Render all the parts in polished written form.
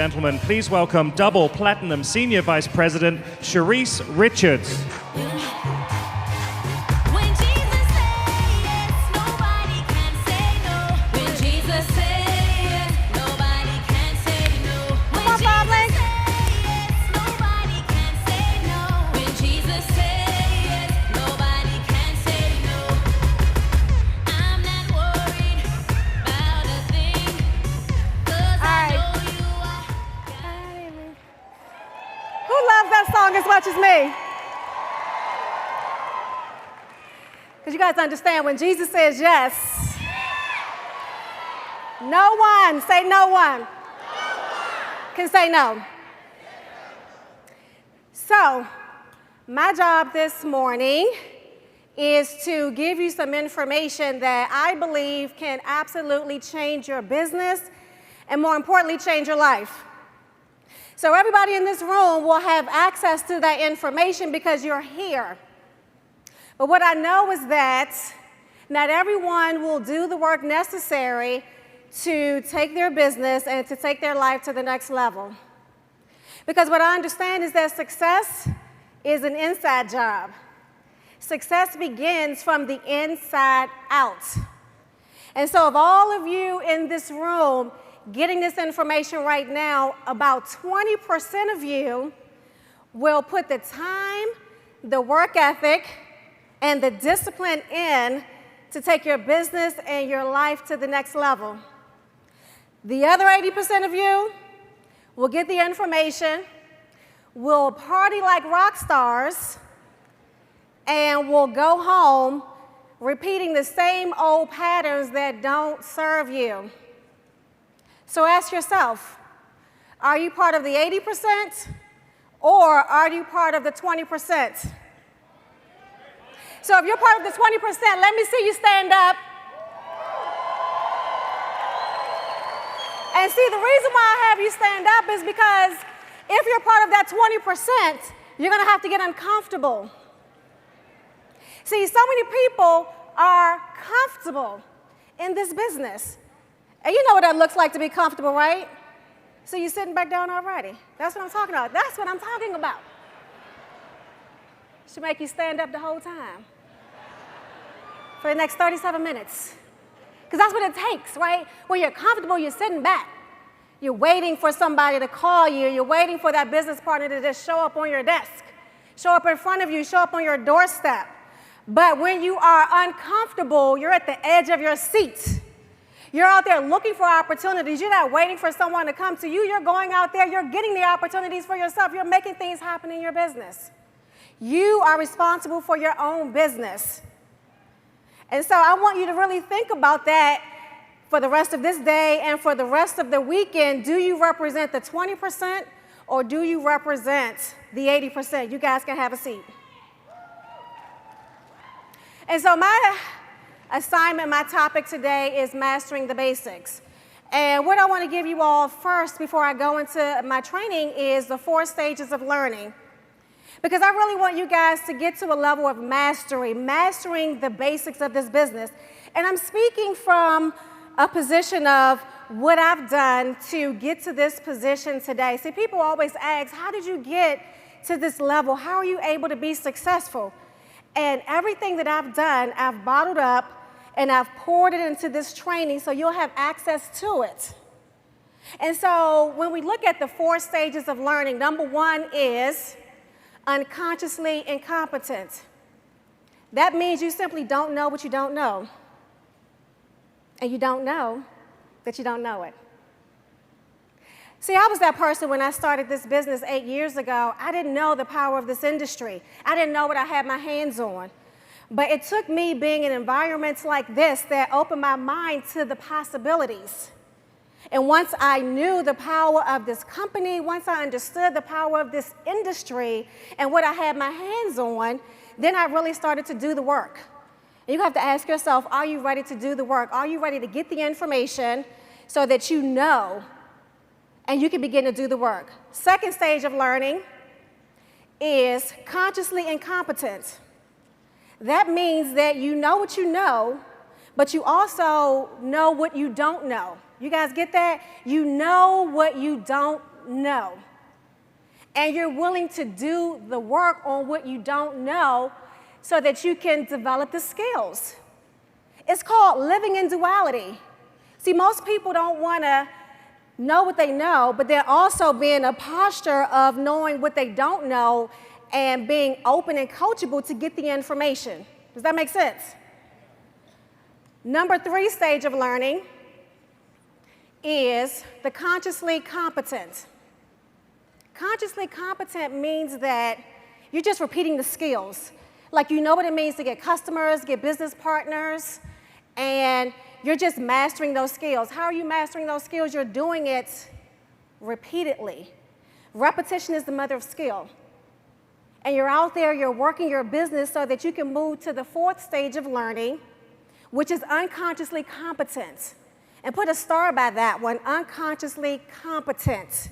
gentlemen, please welcome double platinum Senior Vice President, Chereace Richards. As much as me. Because you guys understand, when Jesus says yes, no one can say no. So, my job this morning is to give you some information that I believe can absolutely change your business and, more importantly, change your life. So everybody in this room will have access to that information because you're here. But what I know is that not everyone will do the work necessary to take their business and to take their life to the next level. Because what I understand is that success is an inside job. Success begins from the inside out. And so of all of you in this room getting this information right now, about 20% of you will put the time, the work ethic, and the discipline in to take your business and your life to the next level. The other 80% of you will get the information, will party like rock stars, and will go home repeating the same old patterns that don't serve you. So ask yourself, are you part of the 80% or are you part of the 20%? So if you're part of the 20%, let me see you stand up. And see, the reason why I have you stand up is because if you're part of that 20%, you're going to have to get uncomfortable. See, so many people are comfortable in this business. And you know what that looks like to be comfortable, right? So you're sitting back down already. That's what I'm talking about. That's what I'm talking about. Should make you stand up the whole time for the next 37 minutes. Because that's what it takes, right? When you're comfortable, you're sitting back. You're waiting for somebody to call you. You're waiting for that business partner to just show up on your desk, show up in front of you, show up on your doorstep. But when you are uncomfortable, you're at the edge of your seat. You're out there looking for opportunities. You're not waiting for someone to come to you. You're going out there. You're getting the opportunities for yourself. You're making things happen in your business. You are responsible for your own business. And so I want you to really think about that for the rest of this day and for the rest of the weekend. Do you represent the 20% or do you represent the 80%? You guys can have a seat. And so my assignment, my topic today is mastering the basics. And what I want to give you all first before I go into my training is the 4 stages of learning. Because I really want you guys to get to a level of mastery, mastering the basics of this business. And I'm speaking from a position of what I've done to get to this position today. See, people always ask, how did you get to this level? How are you able to be successful? And everything that I've done, I've bottled up and I've poured it into this training so you'll have access to it. And so when we look at the 4 stages of learning, number 1 is unconsciously incompetent. That means you simply don't know what you don't know. And you don't know that you don't know it. See, I was that person when I started this business 8 years ago. I didn't know the power of this industry. I didn't know what I had my hands on. But it took me being in environments like this that opened my mind to the possibilities. And once I knew the power of this company, once I understood the power of this industry and what I had my hands on, then I really started to do the work. And you have to ask yourself, are you ready to do the work? Are you ready to get the information so that you know and you can begin to do the work? Second stage of learning is consciously incompetent. That means that you know what you know, but you also know what you don't know. You guys get that? You know what you don't don't know. And you're willing to do the work on what you don't know so that you can develop the skills. It's called living in duality. See, most people don't want to know what they know, but they're also being a posture of knowing what they don't know and being open and coachable to get the information. Does that make sense? Number 3 stage of learning is the consciously competent. Consciously competent means that you're just repeating the skills. Like you know what it means to get customers, get business partners, and you're just mastering those skills. How are you mastering those skills? You're doing it repeatedly. Repetition is the mother of skill. And you're out there, you're working your business so that you can move to the 4th stage of learning, which is unconsciously competent. And put a star by that one, unconsciously competent.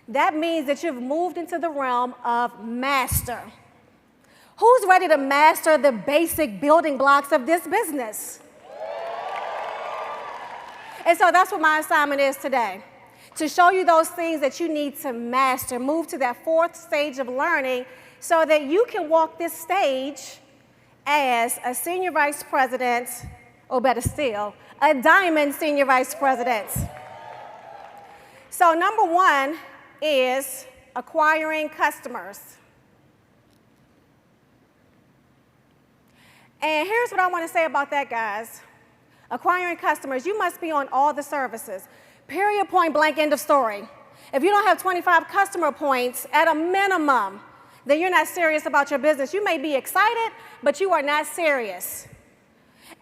That means that you've moved into the realm of master. Who's ready to master the basic building blocks of this business? And so that's what my assignment is today, to show you those things that you need to master, move to that 4th stage of learning so that you can walk this stage as a senior vice president, or better still, a diamond senior vice president. So number 1 is acquiring customers. And here's what I want to say about that, guys. Acquiring customers, you must be on all the services. Period, point blank, end of story. If you don't have 25 customer points at a minimum, then you're not serious about your business. You may be excited, but you are not serious.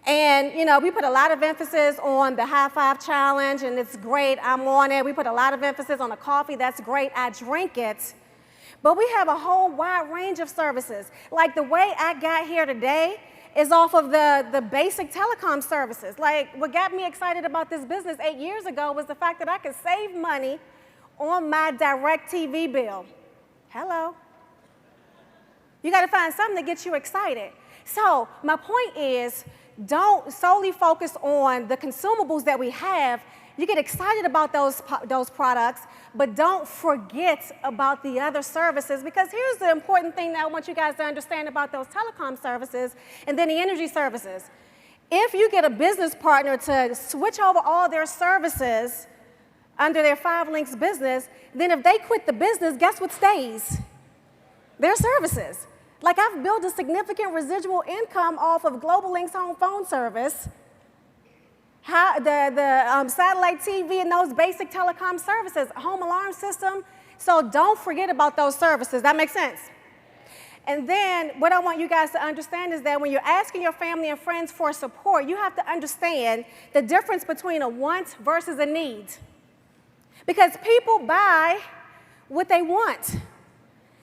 And, you know, we put a lot of emphasis on the high 5 challenge, and it's great, I'm on it. We put a lot of emphasis on the coffee, that's great, I drink it. But we have a whole wide range of services. Like the way I got here today is off of the basic telecom services. Like what got me excited about this business 8 years ago was the fact that I could save money on my DirecTV bill. Hello. You got to find something that gets you excited. So my point is, don't solely focus on the consumables that we have. You get excited about those products, but don't forget about the other services, because here's the important thing that I want you guys to understand about those telecom services and then the energy services. If you get a business partner to switch over all their services under their 5 Links business, then if they quit the business, guess what stays? Their services. Like I've built a significant residual income off of Global Link's home phone service, the satellite TV and those basic telecom services, home alarm system. So don't forget about those services. That makes sense? And then what I want you guys to understand is that when you're asking your family and friends for support, you have to understand the difference between a want versus a need. Because people buy what they want.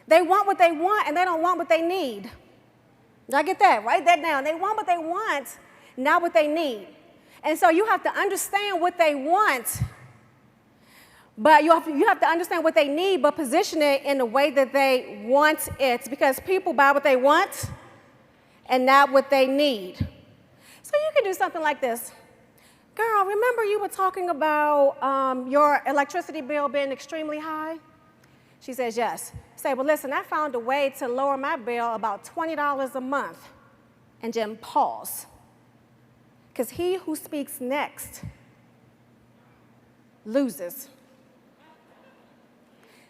They want what they want, and they don't want what they need. Y'all get that? Write that down. They want what they want, not what they need. And so you have to understand what they want, but you have to understand what they need, but position it in the way that they want it, because people buy what they want and not what they need. So you can do something like this. Girl, remember you were talking about your electricity bill being extremely high? She says, yes. Say, well, listen, I found a way to lower my bill about $20 a month. And Jim, pause. Because he who speaks next loses.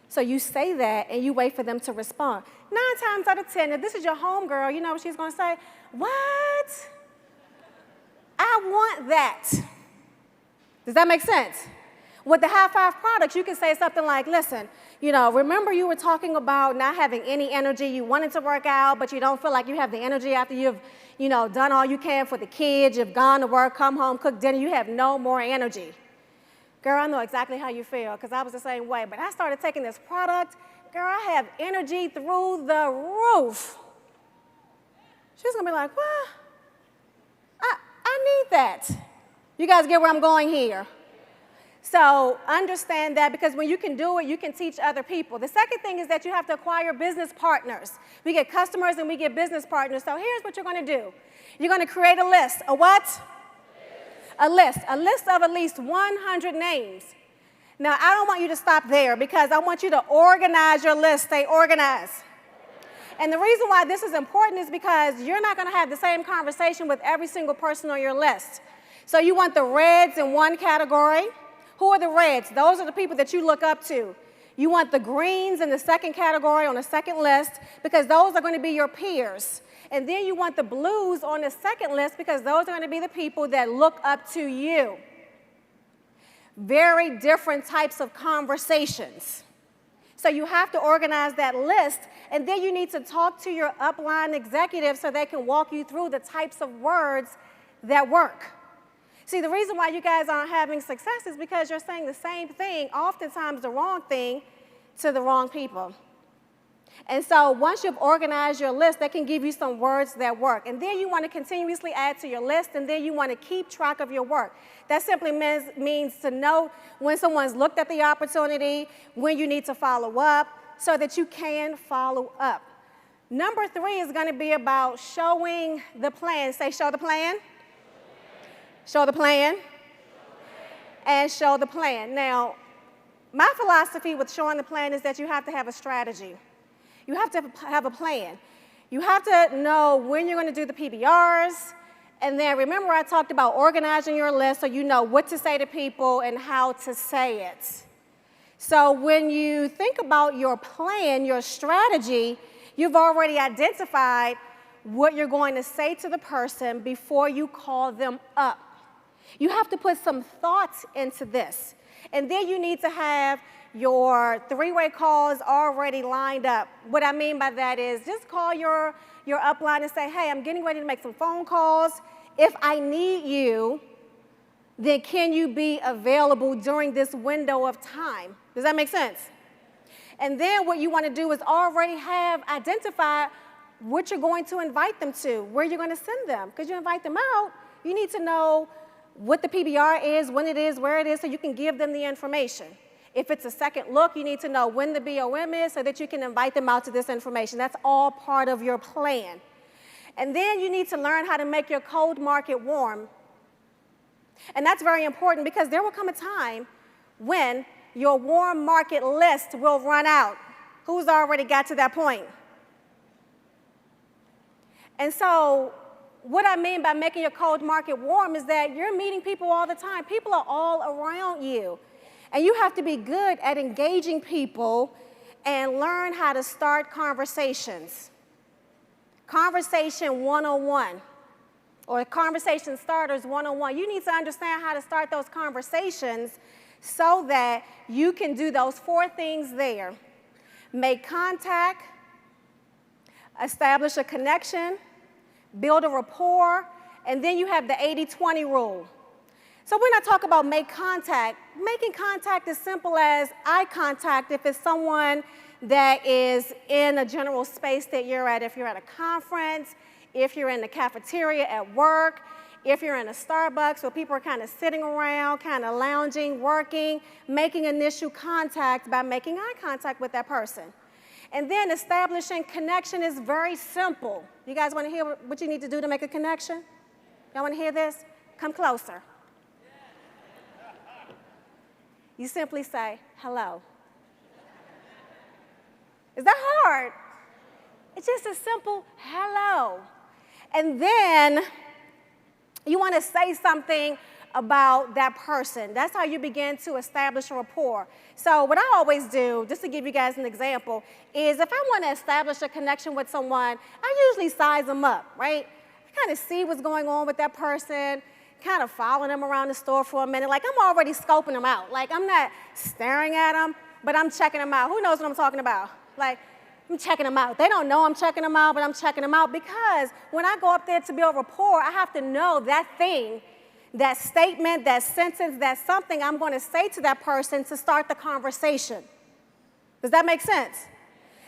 So you say that and you wait for them to respond. 9 times out of 10, if this is your homegirl, you know what she's going to say? What? I want that. Does that make sense? With the high 5 products, you can say something like, listen, you know, remember you were talking about not having any energy. You wanted to work out, but you don't feel like you have the energy after you've, you know, done all you can for the kids. You've gone to work, come home, cooked dinner. You have no more energy. Girl, I know exactly how you feel, because I was the same way. But I started taking this product. Girl, I have energy through the roof. She's going to be like, well, I need that. You guys get where I'm going here? So understand that, because when you can do it, you can teach other people. The second thing is that you have to acquire business partners. We get customers and we get business partners. So here's what you're going to do. You're going to create a list. A what? A list of at least 100 names. Now, I don't want you to stop there because I want you to organize your list. Stay organized. And the reason why this is important is because you're not going to have the same conversation with every single person on your list. So you want the reds in one category. Who are the reds? Those are the people that you look up to. You want the greens in the second category on the second list because those are going to be your peers. And then you want the blues on the second list because those are going to be the people that look up to you. Very different types of conversations. So you have to organize that list, and then you need to talk to your upline executives so they can walk you through the types of words that work. See, the reason why you guys aren't having success is because you're saying the same thing, oftentimes the wrong thing, to the wrong people. And so once you've organized your list, that can give you some words that work. And then you want to continuously add to your list, and then you want to keep track of your work. That simply means to know when someone's looked at the opportunity, when you need to follow up, so that you can follow up. Number 3 is going to be about showing the plan. Say, show the plan. Show the plan. And show the plan. Now, my philosophy with showing the plan is that you have to have a strategy. You have to have a plan. You have to know when you're going to do the PBRs. And then remember I talked about organizing your list so you know what to say to people and how to say it. So when you think about your plan, your strategy, you've already identified what you're going to say to the person before you call them up. You have to put some thoughts into this. And then you need to have your 3-way calls already lined up. What I mean by that is just call your upline and say, hey, I'm getting ready to make some phone calls. If I need you, then can you be available during this window of time? Does that make sense? And then what you want to do is already have identified what you're going to invite them to, where you're going to send them. Because you invite them out, you need to know what the PBR is, when it is, where it is, so you can give them the information. If it's a second look, you need to know when the BOM is so that you can invite them out to this information. That's all part of your plan. And then you need to learn how to make your cold market warm. And that's very important because there will come a time when your warm market list will run out. Who's already got to that point? And so what I mean by making your cold market warm is that you're meeting people all the time. People are all around you. And you have to be good at engaging people and learn how to start conversations. Conversation 101 or conversation starters 101. You need to understand how to start those conversations so that you can do those 4 things there. Make contact, establish a connection, build a rapport, and then you have the 80-20 rule. So when I talk about make contact, making contact is simple as eye contact if it's someone that is in a general space that you're at. If you're at a conference, if you're in the cafeteria at work, if you're in a Starbucks where people are kind of sitting around, kind of lounging, working, making initial contact by making eye contact with that person. And then establishing connection is very simple. You guys want to hear what you need to do to make a connection? Y'all want to hear this? Come closer. You simply say, hello. Is that hard? It's just a simple hello. And then you want to say something about that person. That's how you begin to establish a rapport. So what I always do, just to give you guys an example, is if I want to establish a connection with someone, I usually size them up, right? I kind of see what's going on with that person, kind of following them around the store for a minute. Like, I'm already scoping them out. Like, I'm not staring at them, but I'm checking them out. Who knows what I'm talking about? Like, I'm checking them out. They don't know I'm checking them out, but I'm checking them out because when I go up there to build rapport, I have to know that thing, that statement, that sentence, that something I'm going to say to that person to start the conversation. Does that make sense?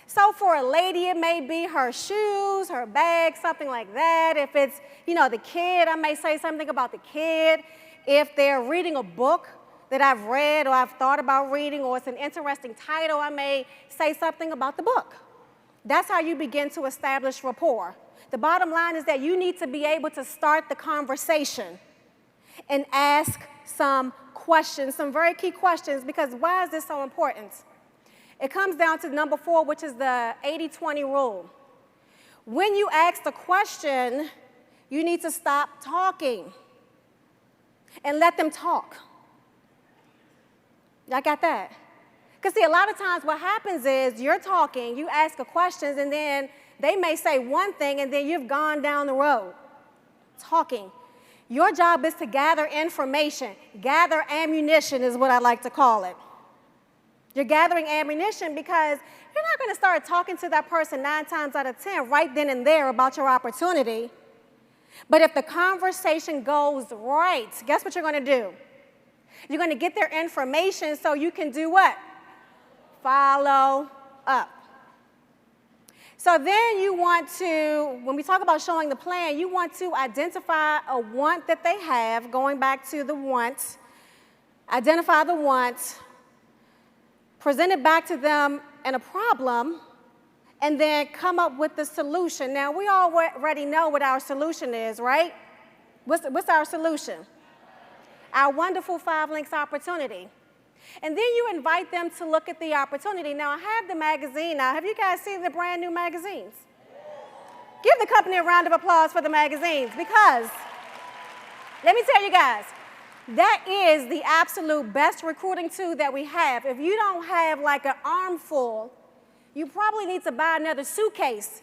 So for a lady, it may be her shoes, her bag, something like that. If it's, the kid, I may say something about the kid. If they're reading a book that I've read or I've thought about reading, or it's an interesting title, I may say something about the book. That's how you begin to establish rapport. The bottom line is that you need to be able to start the conversation and ask some questions, some very key questions, because why is this so important? It comes down to number 4, which is the 80-20 rule. When you ask the question, you need to stop talking and let them talk. Y'all got that? Because see, a lot of times what happens is you're talking, you ask a question, and then they may say one thing, and then you've gone down the road talking. Your job is to gather information. Gather ammunition is what I like to call it. You're gathering ammunition because you're not going to start talking to that person 9 times out of 10 right then and there about your opportunity. But if the conversation goes right, guess what you're going to do? You're going to get their information so you can do what? Follow up. So then you want to, when we talk about showing the plan, you want to identify a want that they have, going back to the want. Identify the want, present it back to them in a problem, and then come up with the solution. Now, we already know what our solution is, right? What's our solution? Our wonderful 5 links opportunity. And then you invite them to look at the opportunity. Now, I have the magazine now. Have you guys seen the brand new magazines? Give the company a round of applause for the magazines, because let me tell you guys, that is the absolute best recruiting tool that we have. If you don't have like an armful, you probably need to buy another suitcase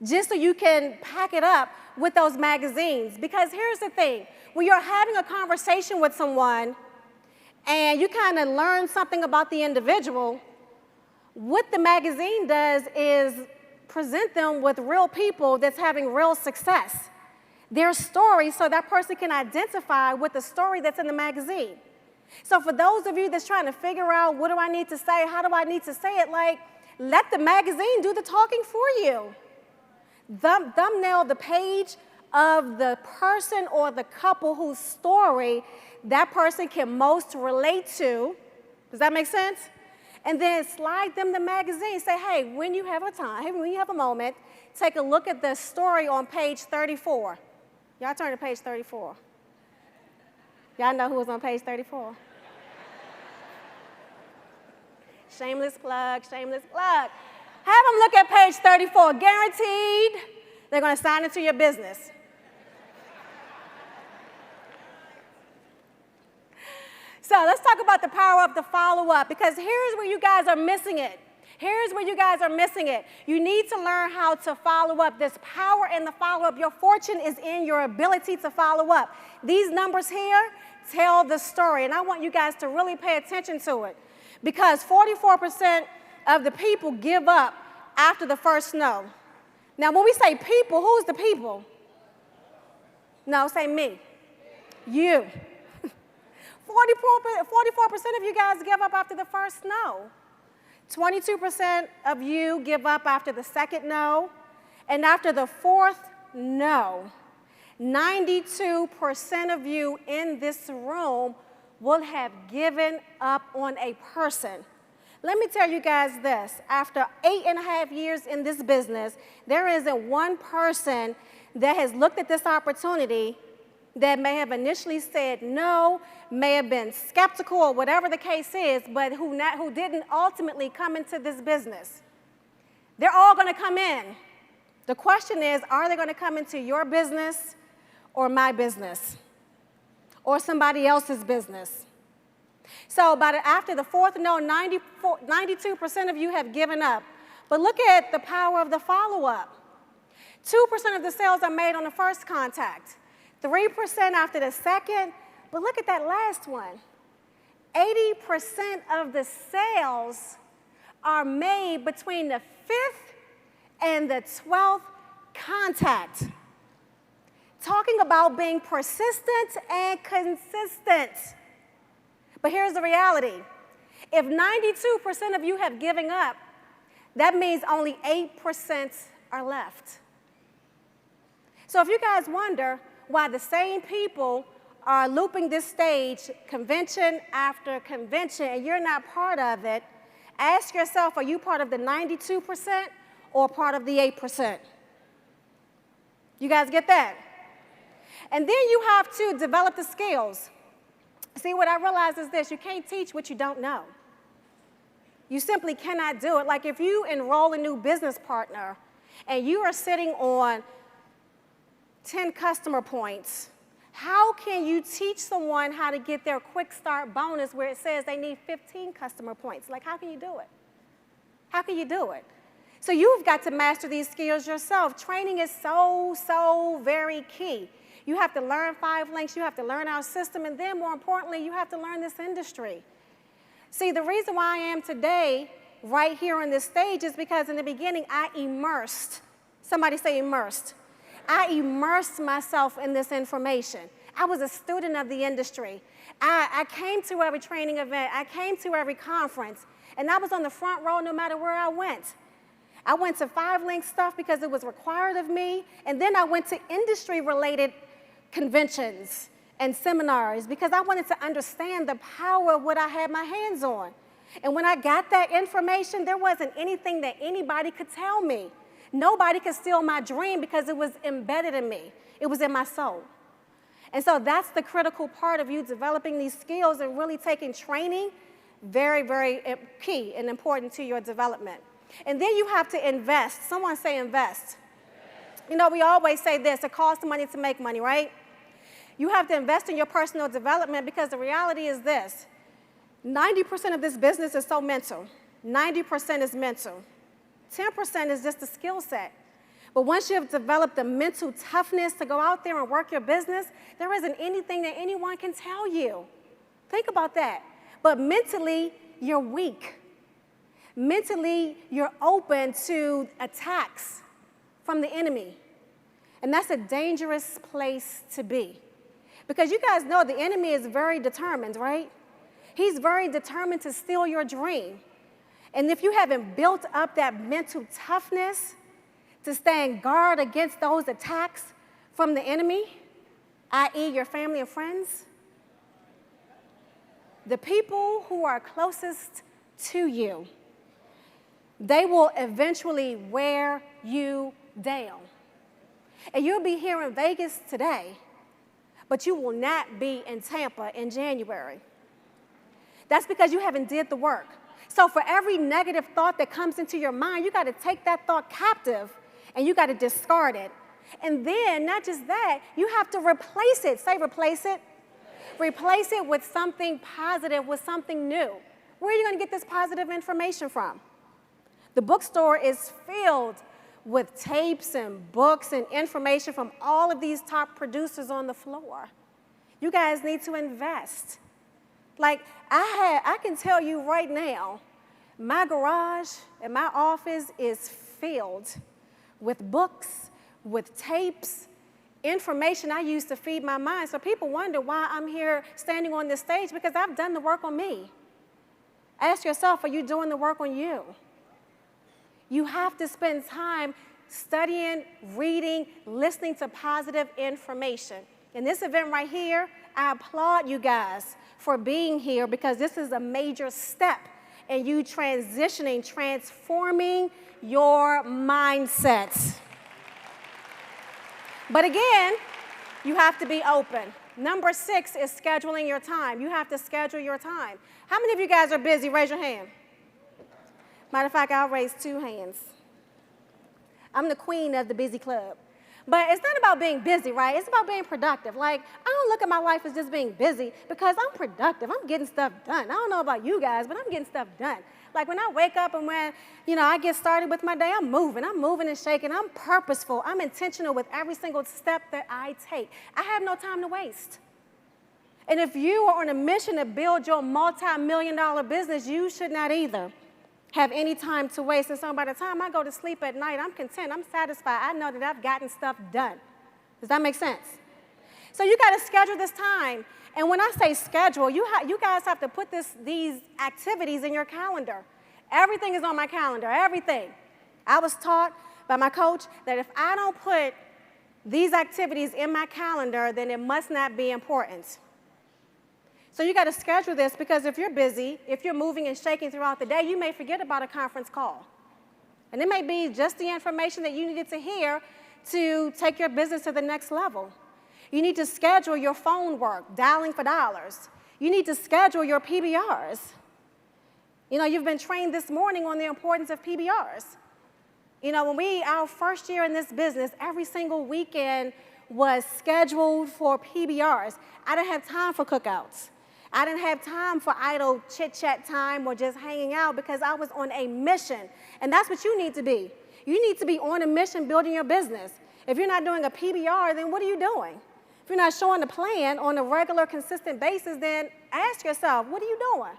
just so you can pack it up with those magazines. Because here's the thing, when you're having a conversation with someone and you kind of learn something about the individual, what the magazine does is present them with real people that's having real success. Their story, so that person can identify with the story that's in the magazine. So for those of you that's trying to figure out, what do I need to say, how do I need to say it, like, let the magazine do the talking for you. Thumbnail the page of the person or the couple whose story that person can most relate to. Does that make sense? And then slide them the magazine. Say, hey, when you have a time, when you have a moment, take a look at the story on page 34. Y'all turn to page 34. Y'all know who was on page 34? Shameless plug, shameless plug. Have them look at page 34. Guaranteed they're going to sign into your business. So let's talk about the power of the follow-up, because here's where you guys are missing it. Here's where you guys are missing it. You need to learn how to follow up. There's power in the follow-up. Your fortune is in your ability to follow up. These numbers here tell the story, and I want you guys to really pay attention to it, because 44% of the people give up after the first no. Now, when we say people, who's the people? No, say me. You. 44% of you guys give up after the first no. 22% of you give up after the second no. And after the fourth no, 92% of you in this room will have given up on a person. Let me tell you guys this. After 8.5 years in this business, there isn't one person that has looked at this opportunity that may have initially said no, may have been skeptical, or whatever the case is, but who didn't ultimately come into this business. They're all going to come in. The question is, are they going to come into your business or my business or somebody else's business? So after the fourth no, 92% of you have given up. But look at the power of the follow-up. 2% of the sales are made on the first contact. 3% after the second, but look at that last one. 80% of the sales are made between the 5th and the 12th contact. Talking about being persistent and consistent. But here's the reality. If 92% of you have given up, that means only 8% are left. So if you guys wonder why the same people are looping this stage convention after convention and you're not part of it, ask yourself, are you part of the 92% or part of the 8%? You guys get that? And then you have to develop the skills. See, what I realize is this: you can't teach what you don't know. You simply cannot do it. Like if you enroll a new business partner and you are sitting on 10 customer points, how can you teach someone how to get their quick start bonus where it says they need 15 customer points? Like, how can you do it? How can you do it? So you've got to master these skills yourself. Training is so very key. You have to learn 5 links, you have to learn our system, and then more importantly, you have to learn this industry. See, the reason why I am today right here on this stage is because in the beginning I immersed. Somebody say immersed. I immersed myself in this information. I was a student of the industry. I came to every training event. I came to every conference. And I was on the front row no matter where I went. I went to 5 link stuff because it was required of me. And then I went to industry-related conventions and seminars because I wanted to understand the power of what I had my hands on. And when I got that information, there wasn't anything that anybody could tell me. Nobody could steal my dream because it was embedded in me. It was in my soul. And so that's the critical part of you developing these skills and really taking training very key and important to your development. And then you have to invest. Someone say invest. You know, we always say this: it costs money to make money, right? You have to invest in your personal development because the reality is this: 90% of this business is so mental. 90% is mental. 10% is just a skill set. But once you have developed the mental toughness to go out there and work your business, there isn't anything that anyone can tell you. Think about that. But mentally, you're weak. Mentally, you're open to attacks from the enemy. And that's a dangerous place to be. Because you guys know the enemy is very determined, right? He's very determined to steal your dream. And if you haven't built up that mental toughness to stand guard against those attacks from the enemy, i.e. your family and friends, the people who are closest to you, they will eventually wear you down. And you'll be here in Vegas today, but you will not be in Tampa in January. That's because you haven't did the work. So for every negative thought that comes into your mind, you got to take that thought captive and you got to discard it. And then, not just that, you have to replace it. Say replace it. Replace it with something positive, with something new. Where are you going to get this positive information from? The bookstore is filled with tapes and books and information from all of these top producers on the floor. You guys need to invest. Like, I can tell you right now, my garage and my office is filled with books, with tapes, information I use to feed my mind. So people wonder why I'm here standing on this stage, because I've done the work on me. Ask yourself, are you doing the work on you? You have to spend time studying, reading, listening to positive information. In this event right here, I applaud you guys for being here because this is a major step in you transitioning, transforming your mindset. But again, you have to be open. Number 6 is scheduling your time. You have to schedule your time. How many of you guys are busy? Raise your hand. Matter of fact, I'll raise 2 hands. I'm the queen of the busy club. But it's not about being busy, right? It's about being productive. Like, I don't look at my life as just being busy because I'm productive. I'm getting stuff done. I don't know about you guys, but I'm getting stuff done. Like when I wake up and when, I get started with my day, I'm moving and shaking. I'm purposeful. I'm intentional with every single step that I take. I have no time to waste. And if you are on a mission to build your multi-million-dollar business, you should not either have any time to waste. And so by the time I go to sleep at night, I'm content, I'm satisfied. I know that I've gotten stuff done. Does that make sense? So you got to schedule this time. And when I say schedule, you guys have to put these activities in your calendar. Everything is on my calendar, everything. I was taught by my coach that if I don't put these activities in my calendar, then it must not be important. So you got to schedule this because if you're busy, if you're moving and shaking throughout the day, you may forget about a conference call. And it may be just the information that you needed to hear to take your business to the next level. You need to schedule your phone work, dialing for dollars. You need to schedule your PBRs. You know, you've been trained this morning on the importance of PBRs. You know, our first year in this business, every single weekend was scheduled for PBRs. I didn't have time for cookouts. I didn't have time for idle chit-chat time or just hanging out because I was on a mission. And that's what you need to be. You need to be on a mission building your business. If you're not doing a PBR, then what are you doing? If you're not showing the plan on a regular, consistent basis, then ask yourself, what are you doing?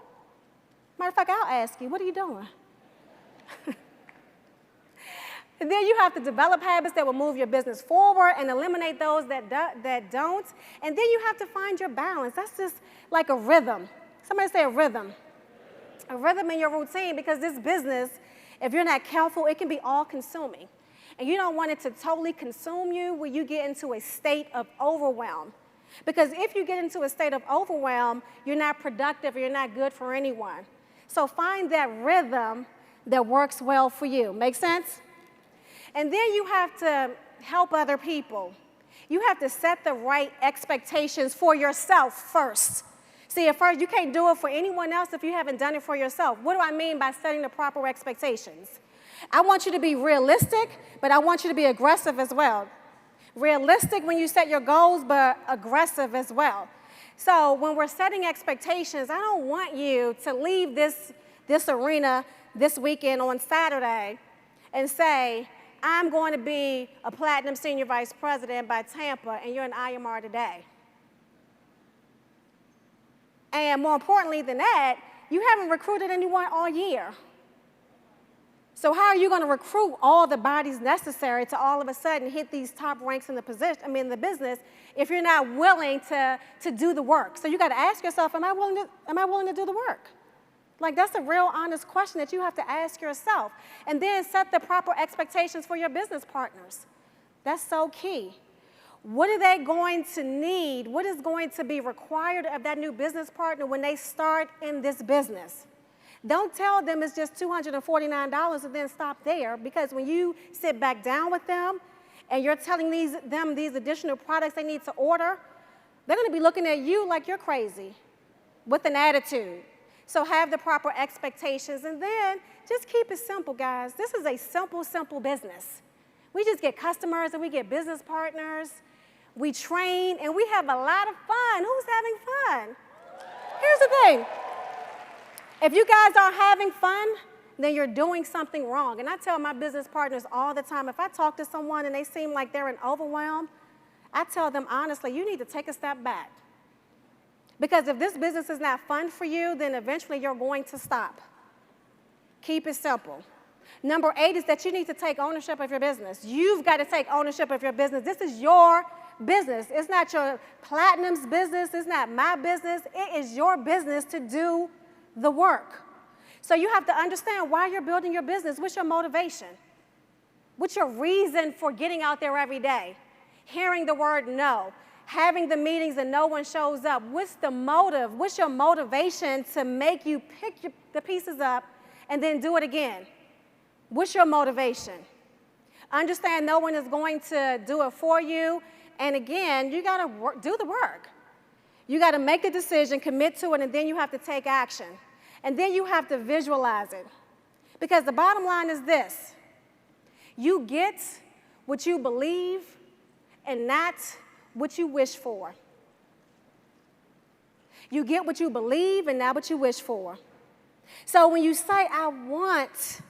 Matter of fact, I'll ask you, what are you doing? And then you have to develop habits that will move your business forward and eliminate those that don't. And then you have to find your balance. That's just like a rhythm. Somebody say a rhythm. A rhythm in your routine, because this business, if you're not careful, it can be all-consuming. And you don't want it to totally consume you where you get into a state of overwhelm. Because if you get into a state of overwhelm, you're not productive or you're not good for anyone. So find that rhythm that works well for you. Make sense? And then you have to help other people. You have to set the right expectations for yourself first. See, at first, you can't do it for anyone else if you haven't done it for yourself. What do I mean by setting the proper expectations? I want you to be realistic, but I want you to be aggressive as well. Realistic when you set your goals, but aggressive as well. So when we're setting expectations, I don't want you to leave this arena this weekend on Saturday and say, I'm going to be a Platinum Senior Vice President by Tampa, and you're an IMR today. And more importantly than that, you haven't recruited anyone all year. So how are you going to recruit all the bodies necessary to all of a sudden hit these top ranks in the business, if you're not willing to do the work? So you got to ask yourself, am I willing to do the work? Like, that's a real honest question that you have to ask yourself. And then set the proper expectations for your business partners. That's so key. What are they going to need? What is going to be required of that new business partner when they start in this business? Don't tell them it's just $249 and then stop there, because when you sit back down with them and you're telling them these additional products they need to order, they're going to be looking at you like you're crazy with an attitude. So have the proper expectations, and then just keep it simple, guys. This is a simple, simple business. We just get customers and we get business partners. We train and we have a lot of fun. Who's having fun? Here's the thing. If you guys aren't having fun, then you're doing something wrong. And I tell my business partners all the time, if I talk to someone and they seem like they're in overwhelm, I tell them honestly, you need to take a step back. Because if this business is not fun for you, then eventually you're going to stop. Keep it simple. Number 8 is that you need to take ownership of your business. You've got to take ownership of your business. This is your business. It's not your Platinum's business. It's not my business. It is your business to do the work. So you have to understand why you're building your business. What's your motivation? What's your reason for getting out there every day? Hearing the word no. Having the meetings and no one shows up. What's the motive? What's your motivation to make you pick the pieces up and then do it again? What's your motivation? Understand no one is going to do it for you. And again, you got to do the work. You got to make a decision, commit to it, and then you have to take action. And then you have to visualize it. Because the bottom line is this. You get what you believe and not what you wish for. You get what you believe and not what you wish for. So when you say, I want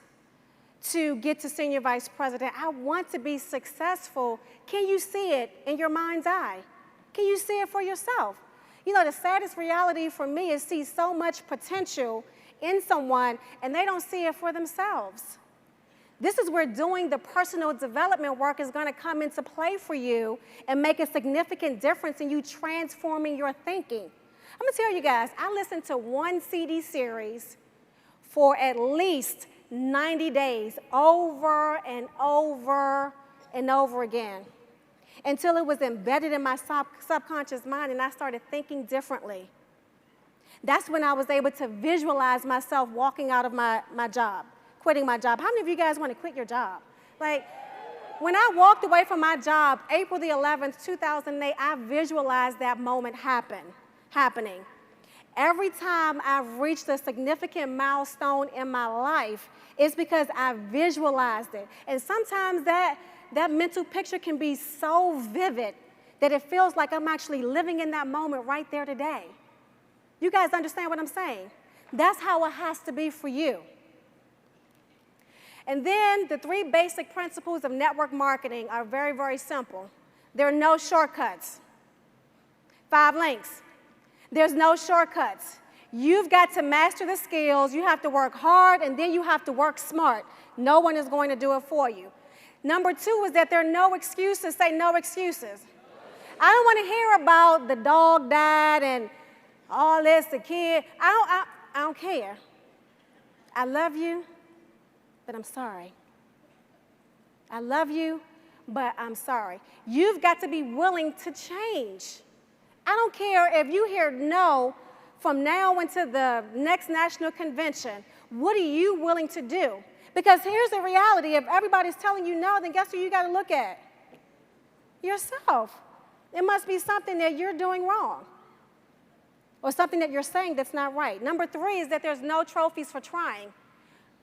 to get to Senior Vice President, I want to be successful, can you see it in your mind's eye? Can you see it for yourself? You know, the saddest reality for me is see so much potential in someone and they don't see it for themselves. This is where doing the personal development work is going to come into play for you and make a significant difference in you transforming your thinking. I'm going to tell you guys, I listened to one CD series for at least 90 days, over and over and over again, until it was embedded in my subconscious mind and I started thinking differently. That's when I was able to visualize myself walking out of my job. Quitting my job. How many of you guys want to quit your job? Like, when I walked away from my job, April the 11th, 2008, I visualized that moment happening. Every time I've reached a significant milestone in my life, it's because I visualized it. And sometimes that mental picture can be so vivid that it feels like I'm actually living in that moment right there today. You guys understand what I'm saying? That's how it has to be for you. And then the 3 basic principles of network marketing are very, very simple. There are no shortcuts. 5 links. There's no shortcuts. You've got to master the skills. You have to work hard, and then you have to work smart. No one is going to do it for you. Number 2 is that there are no excuses. Say no excuses. I don't want to hear about the dog died and all this, the kid. I don't care. I love you, but I'm sorry. I love you, but I'm sorry. You've got to be willing to change. I don't care if you hear no from now until the next national convention. What are you willing to do? Because here's the reality. If everybody's telling you no, then guess who you got to look at? Yourself. It must be something that you're doing wrong or something that you're saying that's not right. Number 3 is that there's no trophies for trying.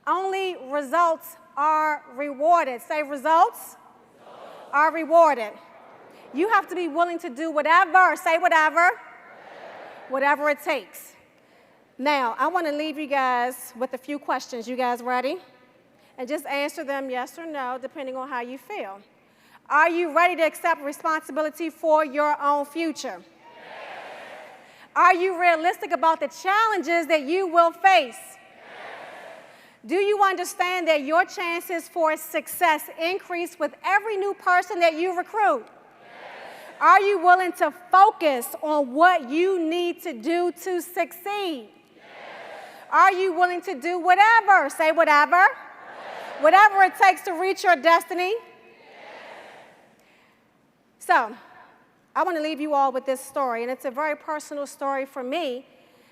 Only results are rewarded. Say results are rewarded. You have to be willing to do whatever, say whatever it takes. Now, I want to leave you guys with a few questions. You guys ready? And just answer them yes or no, depending on how you feel. Are you ready to accept responsibility for your own future? Yes. Are you realistic about the challenges that you will face? Yes. Do you understand that your chances for success increase with every new person that you recruit? Are you willing to focus on what you need to do to succeed? Yes. Are you willing to do whatever, say whatever it takes to reach your destiny? Yes. So, I want to leave you all with this story, and it's a very personal story for me,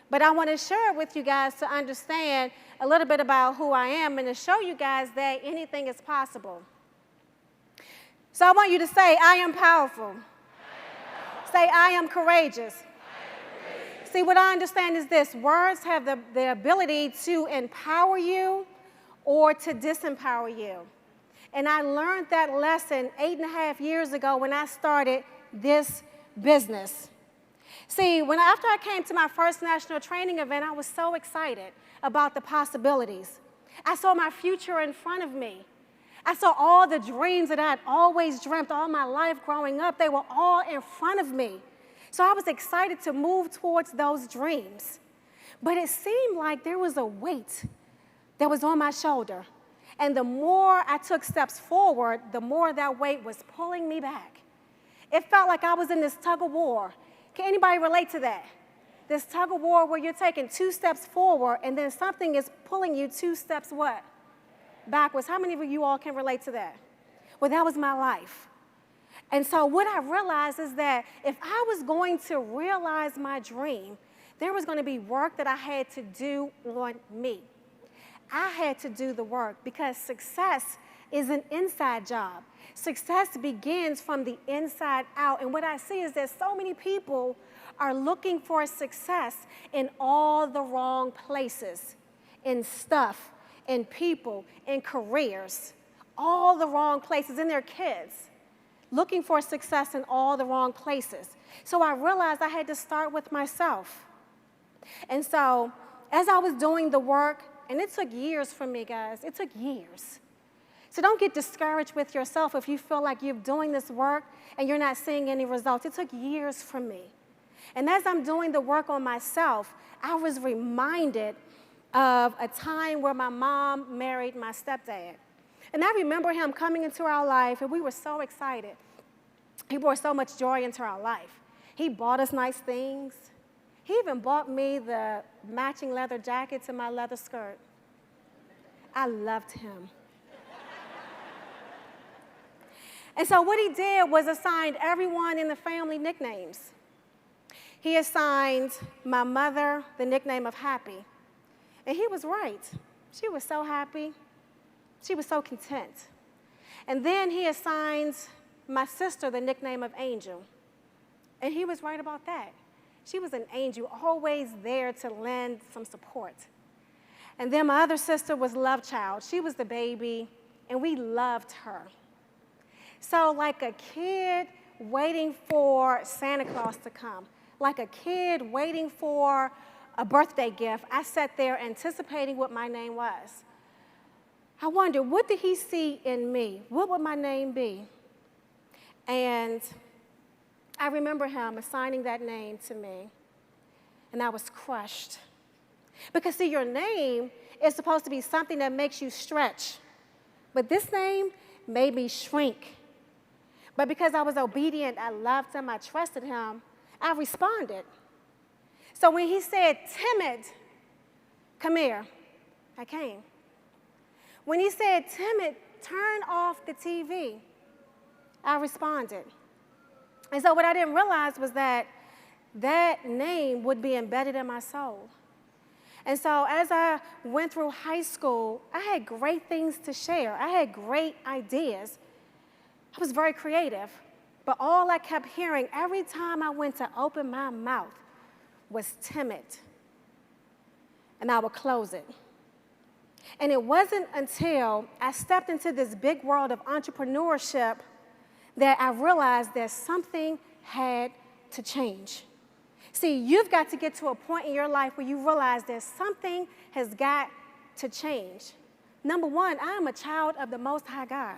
but I want to share it with you guys to understand a little bit about who I am and to show you guys that anything is possible. So I want you to say, I am powerful. Say, I am courageous. See, what I understand is this. Words have the ability to empower you or to disempower you. And I learned that lesson 8.5 years ago when I started this business. See, after I came to my first national training event, I was so excited about the possibilities. I saw my future in front of me. I saw all the dreams that I had always dreamt all my life growing up. They were all in front of me. So I was excited to move towards those dreams. But it seemed like there was a weight that was on my shoulder. And the more I took steps forward, the more that weight was pulling me back. It felt like I was in this tug of war. Can anybody relate to that? This tug of war where you're taking 2 steps forward and then something is pulling you 2 steps what? Backwards. How many of you all can relate to that? Well, that was my life. And so what I realized is that if I was going to realize my dream, there was going to be work that I had to do on me. I had to do the work because success is an inside job. Success begins from the inside out. And what I see is that so many people are looking for success in all the wrong places, in stuff, in people, in careers, all the wrong places, in their kids, looking for success in all the wrong places. So I realized I had to start with myself. And so as I was doing the work, and it took years for me, guys, it took years. So don't get discouraged with yourself if you feel like you're doing this work and you're not seeing any results. It took years for me. And as I'm doing the work on myself, I was reminded of a time where my mom married my stepdad. And I remember him coming into our life, and we were so excited. He brought so much joy into our life. He bought us nice things. He even bought me the matching leather jacket to my leather skirt. I loved him. And so what he did was assigned everyone in the family nicknames. He assigned my mother the nickname of Happy. And he was right. She was so happy. She was so content. And then he assigned my sister the nickname of Angel. And he was right about that. She was an angel, always there to lend some support. And then my other sister was Love Child. She was the baby, and we loved her. So like a kid waiting for Santa Claus to come, like a kid waiting for a birthday gift, I sat there anticipating what my name was. I wondered, what did he see in me? What would my name be? And I remember him assigning that name to me, and I was crushed. Because see, your name is supposed to be something that makes you stretch, but this name made me shrink. But because I was obedient, I loved him, I trusted him, I responded. So when he said, timid, come here, I came. When he said, timid, turn off the TV, I responded. And so what I didn't realize was that that name would be embedded in my soul. And so as I went through high school, I had great things to share. I had great ideas. I was very creative. But all I kept hearing every time I went to open my mouth was timid. And I would close it. And it wasn't until I stepped into this big world of entrepreneurship that I realized that something had to change. See, you've got to get to a point in your life where you realize that something has got to change. Number one, I am a child of the Most High God.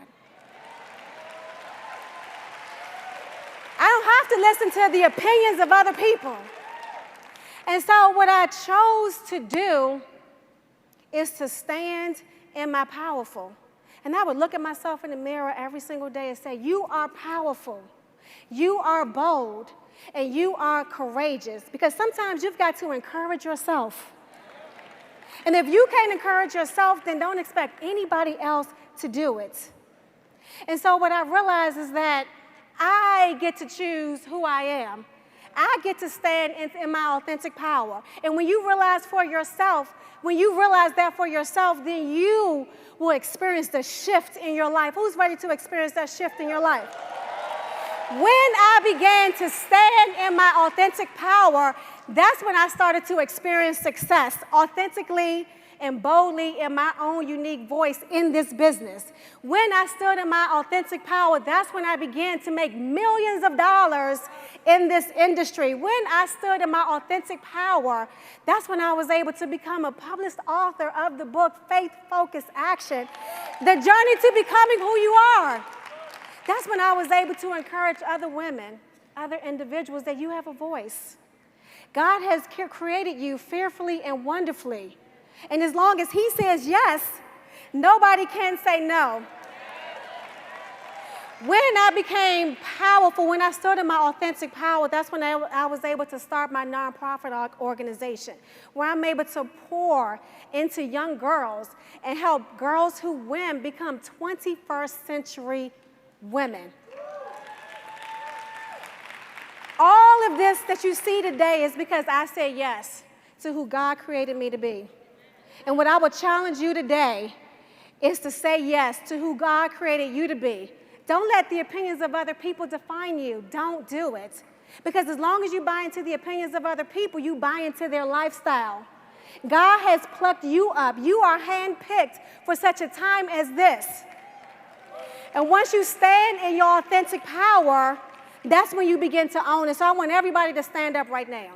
I don't have to listen to the opinions of other people. And so what I chose to do is to stand in my powerful. And I would look at myself in the mirror every single day and say, you are powerful, you are bold, and you are courageous. Because sometimes you've got to encourage yourself. And if you can't encourage yourself, then don't expect anybody else to do it. And so what I realized is that I get to choose who I am. I get to stand in my authentic power. And when you realize for yourself, when you realize that for yourself, then you will experience the shift in your life. Who's ready to experience that shift in your life? When I began to stand in my authentic power, that's when I started to experience success authentically and boldly in my own unique voice in this business. When I stood in my authentic power, that's when I began to make millions of dollars in this industry. When I stood in my authentic power, that's when I was able to become a published author of the book, Faith Focused Action, The Journey to Becoming Who You Are. That's when I was able to encourage other women, other individuals, that you have a voice. God has created you fearfully and wonderfully. And as long as he says yes, nobody can say no. When I became powerful, when I stood in my authentic power, that's when I was able to start my nonprofit organization, where I'm able to pour into young girls and help girls who win become 21st century women. All of this that you see today is because I said yes to who God created me to be. And what I would challenge you today is to say yes to who God created you to be. Don't let the opinions of other people define you. Don't do it. Because as long as you buy into the opinions of other people, you buy into their lifestyle. God has plucked you up. You are handpicked for such a time as this. And once you stand in your authentic power, that's when you begin to own it. So I want everybody to stand up right now.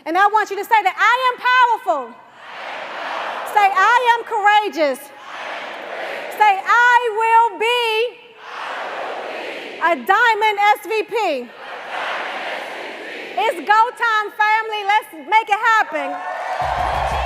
And I want you to say that I am powerful. Say, I am courageous. Say, I will be a diamond SVP. It's go time, family. Let's make it happen.